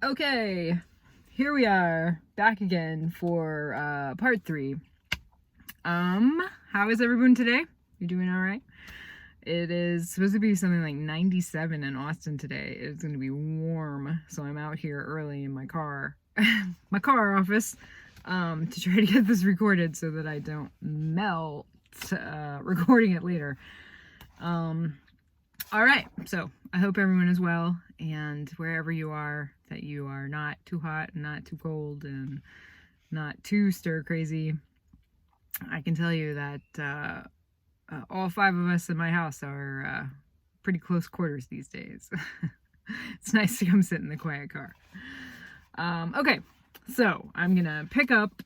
Okay, here we are, back again for part 3. How is everyone today? You doing alright? It is supposed to be something like 97 in Austin today. It's going to be warm, so I'm out here early in my car, my car office, to try to get this recorded so that I don't melt recording it later. Alright, so I hope everyone is well, and wherever you are, that you are not too hot and not too cold and not too stir crazy. I can tell you that all 5 of us in my house are pretty close quarters these days. It's nice to come sit in the quiet car. Okay, so I'm gonna pick up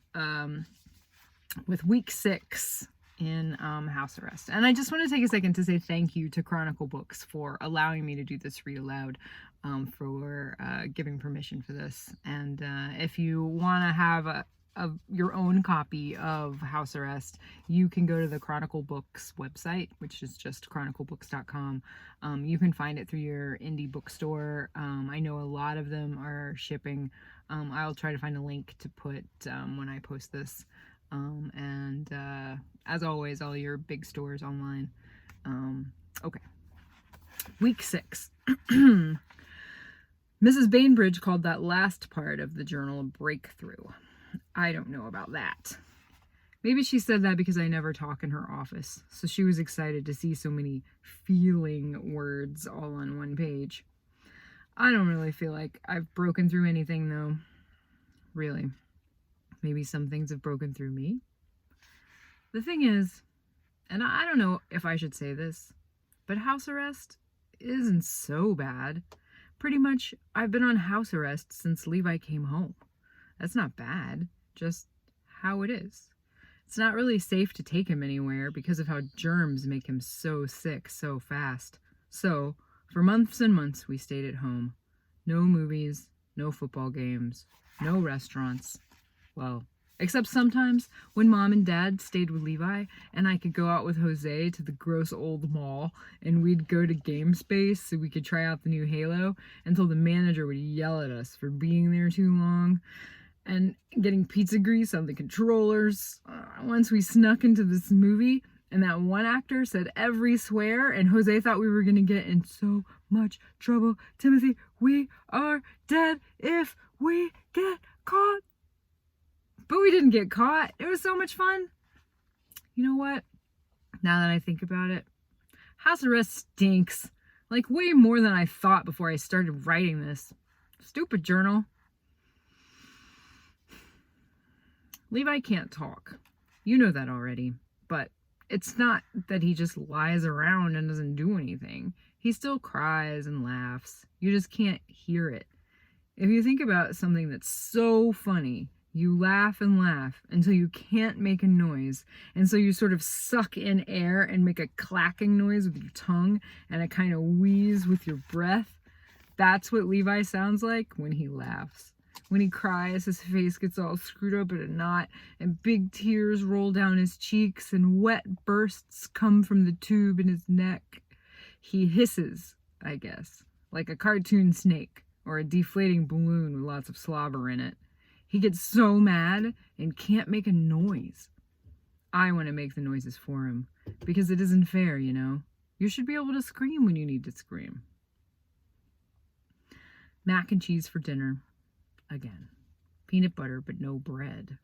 with week 6 in house arrest. And I just want to take a second to say thank you to Chronicle Books for allowing me to do this read aloud, for giving permission for this. And if you want to have your own copy of house arrest, you can go to the Chronicle Books website, which is just chroniclebooks.com. You can find it through your indie bookstore. I know a lot of them are shipping. I'll try to find a link to put when I post this. As always, all your big stores online. Okay. Week 6. Mrs. Bainbridge called that last part of the journal a breakthrough. I don't know about that. Maybe she said that because I never talk in her office, so she was excited to see so many feeling words all on one page. I don't really feel like I've broken through anything, though. Really. Maybe some things have broken through me. The thing is, and I don't know if I should say this, but house arrest isn't so bad. Pretty much, I've been on house arrest since Levi came home. That's not bad, just how it is. It's not really safe to take him anywhere because of how germs make him so sick so fast. So, for months and months, we stayed at home. No movies, no football games, no restaurants. Well, except sometimes when Mom and Dad stayed with Levi and I could go out with Jose to the gross old mall and we'd go to Game Space so we could try out the new Halo until the manager would yell at us for being there too long and getting pizza grease on the controllers. Once we snuck into this movie and that one actor said every swear and Jose thought we were going to get in so much trouble. Timothy, we are dead if we get caught. But we didn't get caught. It was so much fun. You know what? Now that I think about it, house arrest stinks. Like way more than I thought before I started writing this. Stupid journal. Levi can't talk. You know that already. But it's not that he just lies around and doesn't do anything. He still cries and laughs. You just can't hear it. If you think about something that's so funny, you laugh and laugh until you can't make a noise. And so you sort of suck in air and make a clacking noise with your tongue and a kind of wheeze with your breath. That's what Levi sounds like when he laughs. When he cries, his face gets all screwed up in a knot and big tears roll down his cheeks and wet bursts come from the tube in his neck. He hisses, I guess, like a cartoon snake or a deflating balloon with lots of slobber in it. He gets so mad and can't make a noise. I want to make the noises for him because it isn't fair, you know. You should be able to scream when you need to scream. Mac and cheese for dinner. Again. Peanut butter but no bread.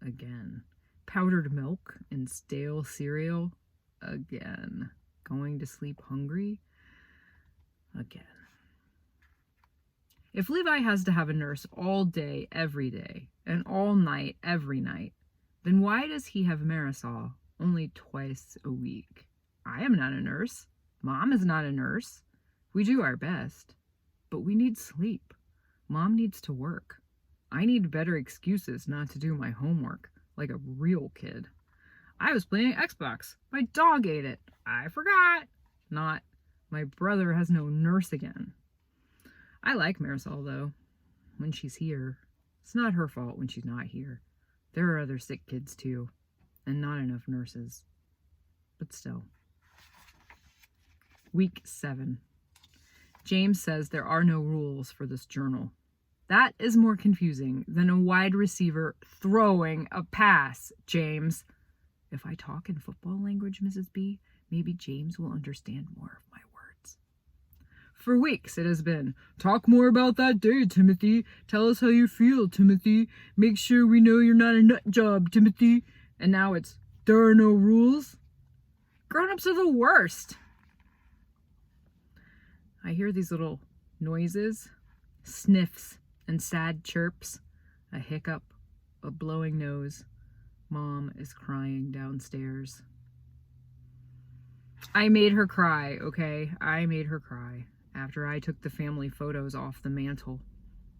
Again. Powdered milk and stale cereal. Again. Going to sleep hungry. Again. If Levi has to have a nurse all day, every day, and all night, every night, then why does he have Marisol only twice a week? I am not a nurse. Mom is not a nurse. We do our best. But we need sleep. Mom needs to work. I need better excuses not to do my homework, like a real kid. I was playing Xbox. My dog ate it. I forgot. Not, my brother has no nurse again. I like Marisol, though, when she's here. It's not her fault when she's not here. There are other sick kids, too, and not enough nurses. But still. Week 7. James says there are no rules for this journal. That is more confusing than a wide receiver throwing a pass, James. If I talk in football language, Mrs. B, maybe James will understand more of my words. For weeks it has been, talk more about that day, Timothy. Tell us how you feel, Timothy. Make sure we know you're not a nut job, Timothy. And now it's, there are no rules. Grown-ups are the worst. I hear these little noises, sniffs, and sad chirps, a hiccup, a blowing nose. Mom is crying downstairs. I made her cry, okay? I made her cry after I took the family photos off the mantle.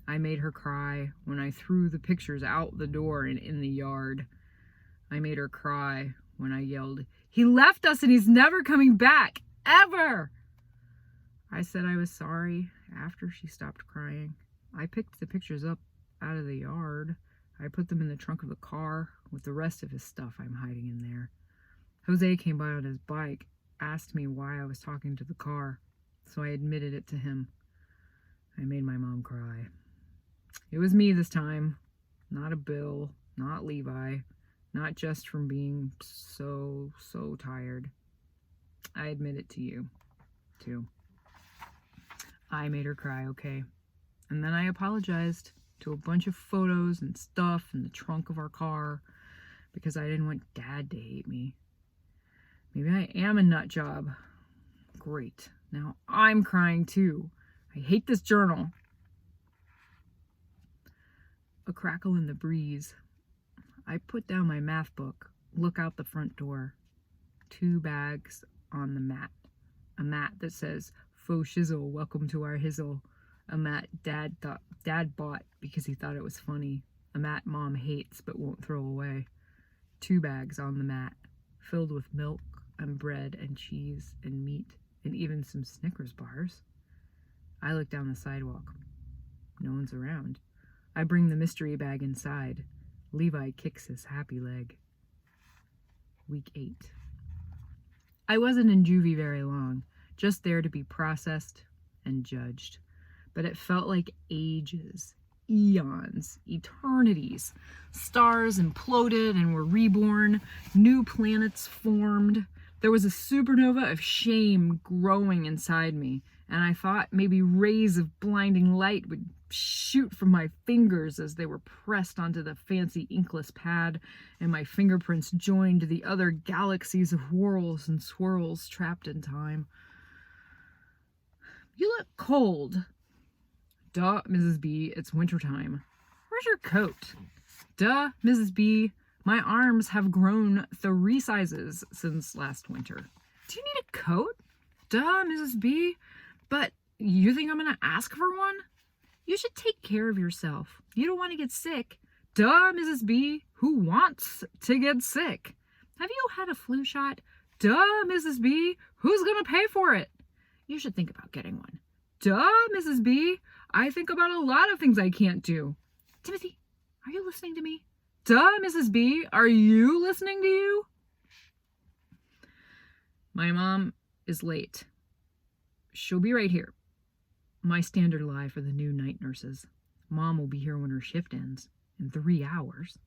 I made her cry when I threw the pictures out the door and in the yard. I made her cry when I yelled, "He left us and he's never coming back, ever!" I said I was sorry after she stopped crying. I picked the pictures up out of the yard. I put them in the trunk of the car with the rest of his stuff I'm hiding in there. Jose came by on his bike, asked me why I was talking to the car, so I admitted it to him. I made my mom cry. It was me this time, not a Bill, not Levi, not just from being so tired. I admit it to you, too. I made her cry, okay? And then I apologized to a bunch of photos and stuff in the trunk of our car because I didn't want Dad to hate me. Maybe I am a nut job. Great. Now I'm crying too. I hate this journal. A crackle in the breeze. I put down my math book, look out the front door. 2 bags on the mat. A mat that says, "Faux shizzle, welcome to our hizzle." A mat Dad bought because he thought it was funny. A mat Mom hates but won't throw away. 2 bags on the mat, filled with milk and bread and cheese and meat and even some Snickers bars. I look down the sidewalk. No one's around. I bring the mystery bag inside. Levi kicks his happy leg. Week 8. I wasn't in juvie very long, just there to be processed and judged. But it felt like ages, eons, eternities. Stars imploded and were reborn. New planets formed. There was a supernova of shame growing inside me, and I thought maybe rays of blinding light would shoot from my fingers as they were pressed onto the fancy inkless pad, and my fingerprints joined the other galaxies of whorls and swirls trapped in time. "You look cold." "Duh, Mrs. B, it's wintertime." "Where's your coat?" "Duh, Mrs. B, my arms have grown 3 sizes since last winter." "Do you need a coat?" "Duh, Mrs. B, but you think I'm going to ask for one?" "You should take care of yourself. You don't want to get sick." "Duh, Mrs. B, who wants to get sick?" "Have you had a flu shot?" "Duh, Mrs. B, who's going to pay for it?" "You should think about getting one." "Duh, Mrs. B, I think about a lot of things I can't do." "Timothy, are you listening to me?" "Duh, Mrs. B, are you listening to you?" My mom is late. She'll be right here. My standard lie for the new night nurses. Mom will be here when her shift ends, in 3 hours.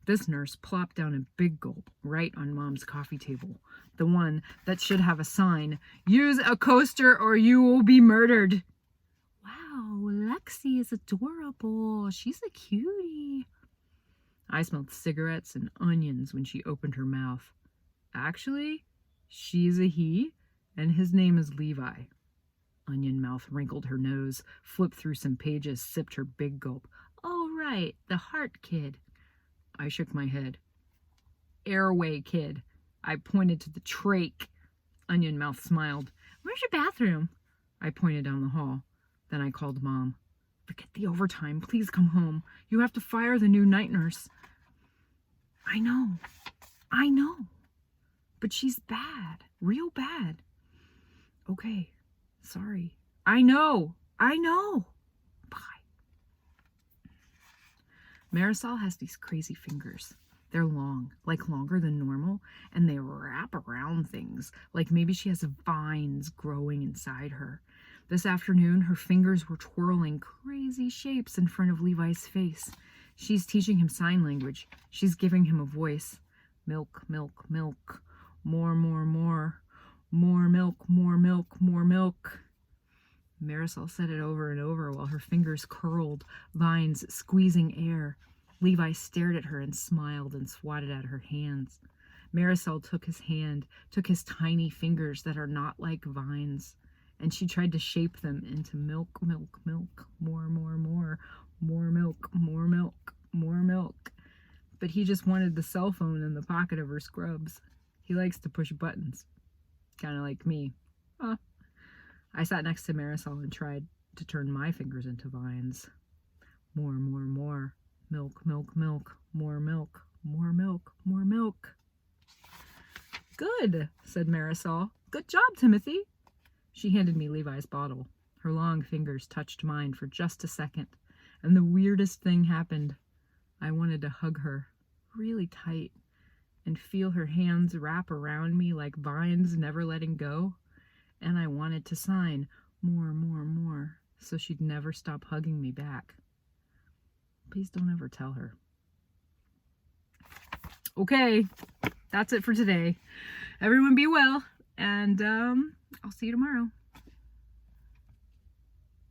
This nurse plopped down a big gulp right on Mom's coffee table, the one that should have a sign, "Use a coaster or you will be murdered." "Wow, Lexi is adorable. She's a cutie." I smelled cigarettes and onions when she opened her mouth. Actually, she's a he, and his name is Levi. Onion Mouth wrinkled her nose, flipped through some pages, sipped her big gulp. "Oh, right, the heart kid." I shook my head. "Airway kid." I pointed to the trach. Onion Mouth smiled. "Where's your bathroom?" I pointed down the hall. Then I called Mom. "Forget the overtime. Please come home. You have to fire the new night nurse." I know. But she's bad. Real bad." "Okay. Sorry." I know. Bye." Marisol has these crazy fingers. They're long, like longer than normal, and they wrap around things, like maybe she has vines growing inside her. This afternoon, her fingers were twirling crazy shapes in front of Levi's face. She's teaching him sign language. She's giving him a voice. Milk, milk, milk. More, more, more. More milk, more milk, more milk. Marisol said it over and over while her fingers curled, vines squeezing air. Levi stared at her and smiled and swatted at her hands. Marisol took his hand, took his tiny fingers that are not like vines, and she tried to shape them into milk, milk, milk, more, more, more, more milk, more milk, more milk. But he just wanted the cell phone in the pocket of her scrubs. He likes to push buttons, kind of like me. I sat next to Marisol and tried to turn my fingers into vines. More, more, more. Milk, milk, milk. More milk, more milk, more milk. Good, said Marisol. Good job, Timothy. She handed me Levi's bottle. Her long fingers touched mine for just a second, and the weirdest thing happened. I wanted to hug her really tight and feel her hands wrap around me like vines never letting go. And I wanted to sign more, more, more, so she'd never stop hugging me back. Please don't ever tell her. Okay, that's it for today. Everyone be well, and I'll see you tomorrow.